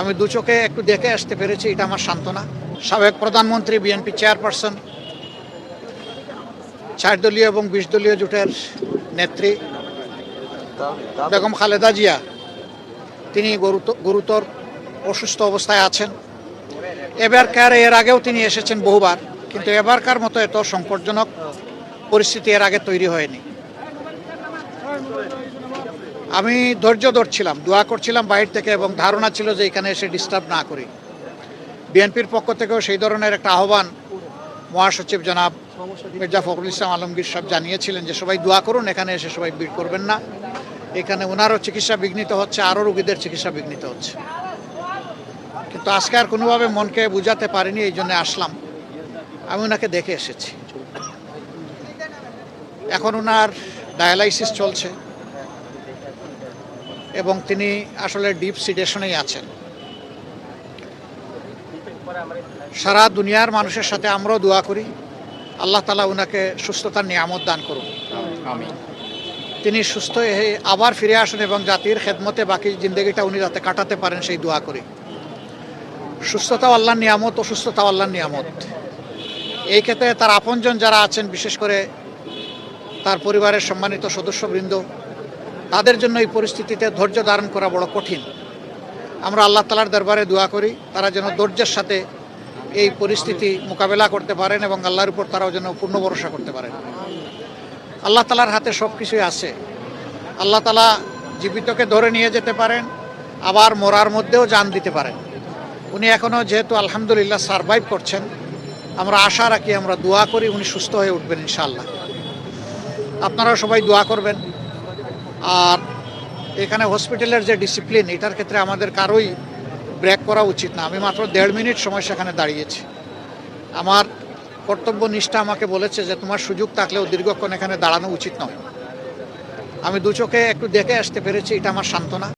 আমি দু চোখে একটু দেখে আসতে পেরেছি, এটা আমার সান্ত্বনা। সাবেক প্রধানমন্ত্রী, বিএনপি চেয়ারপারসন, 4 দলীয় এবং 20 দলীয় জোটের নেত্রী বেগম খালেদা জিয়া, তিনি গুরুতর অসুস্থ অবস্থায় আছেন। এর আগেও তিনি এসেছেন বহুবার, কিন্তু এবারকার মতো এত সংকটজনক পরিস্থিতি এর আগে তৈরি হয়নি। আমি ধৈর্য ধরছিলাম, দোয়া করছিলাম বাইরে থেকে, এবং ধারণা ছিল যে এখানে এসে ডিস্টার্ব না করি। বিএনপির পক্ষ থেকেও সেই ধরনের একটা আহ্বান মহাসচিব জনাব মির্জা ফখরুল ইসলাম আলমগীর সাহেব জানিয়েছিলেন যে সবাই দোয়া করুন, এখানে এসে সবাই ভিড় করবেন না। এখানে ওনারও চিকিৎসা বিঘ্নিত হচ্ছে, আরও রোগীদের চিকিৎসা বিঘ্নিত হচ্ছে। কিন্তু আজকে আর কোনোভাবে মনকে বুঝাতে পারিনি, এই জন্য আসলাম। আমি ওনাকে দেখে এসেছি। এখন ওনার ডায়ালাইসিস চলছে এবং তিনি আসলে ডিপ সিডেশনেই আছেন। সারা দুনিয়ার মানুষের সাথে আমরাও দোয়া করি, আল্লাহ তাআলা ওনাকে সুস্থতার নিয়ামত দান করুন। তিনি সুস্থ হয়ে আবার ফিরে আসেন এবং জাতির খেদমতে বাকি জিন্দগিটা উনি যাতে কাটাতে পারেন, সেই দোয়া করি। সুস্থতাও আল্লাহর নিয়ামত, অসুস্থতাও আল্লাহর নিয়ামত। এই ক্ষেত্রে তার আপনজন যারা আছেন, বিশেষ করে তার পরিবারের সম্মানিত সদস্যবৃন্দ, তাদের জন্য এই পরিস্থিতিতে ধৈর্য ধারণ করা বড় কঠিন। আমরা আল্লাহ তাআলার দরবারে দোয়া করি তারা যেন ধৈর্যের সাথে এই পরিস্থিতি মোকাবেলা করতে পারেন এবং আল্লাহর উপর তারাও যেন পূর্ণ ভরসা করতে পারেন। আল্লাহ তাআলার হাতে সব কিছুই আছে। আল্লাহ তাআলা জীবিতকে ধরে নিয়ে যেতে পারেন, আবার মরার মধ্যেও জান দিতে পারেন। উনি এখনও যেহেতু আলহামদুলিল্লাহ সারভাইভ করছেন, আমরা আশা রাখি, আমরা দোয়া করি উনি সুস্থ হয়ে উঠবেন ইনশাআল্লাহ। আপনারাও সবাই দোয়া করবেন। আর এখানে হসপিটালের যে ডিসিপ্লিন, এটার ক্ষেত্রে আমাদের কারোই ব্রেক করা উচিত না। আমি মাত্র 1.5 মিনিট সময় সেখানে দাঁড়িয়েছি। আমার কর্তব্য নিষ্ঠা আমাকে বলেছে যে তোমার সুযোগ থাকলেও দীর্ঘক্ষণ এখানে দাঁড়ানো উচিত নয়। আমি দু চোখে একটু দেখে আসতে পেরেছি, এটা আমার সান্ত্বনা।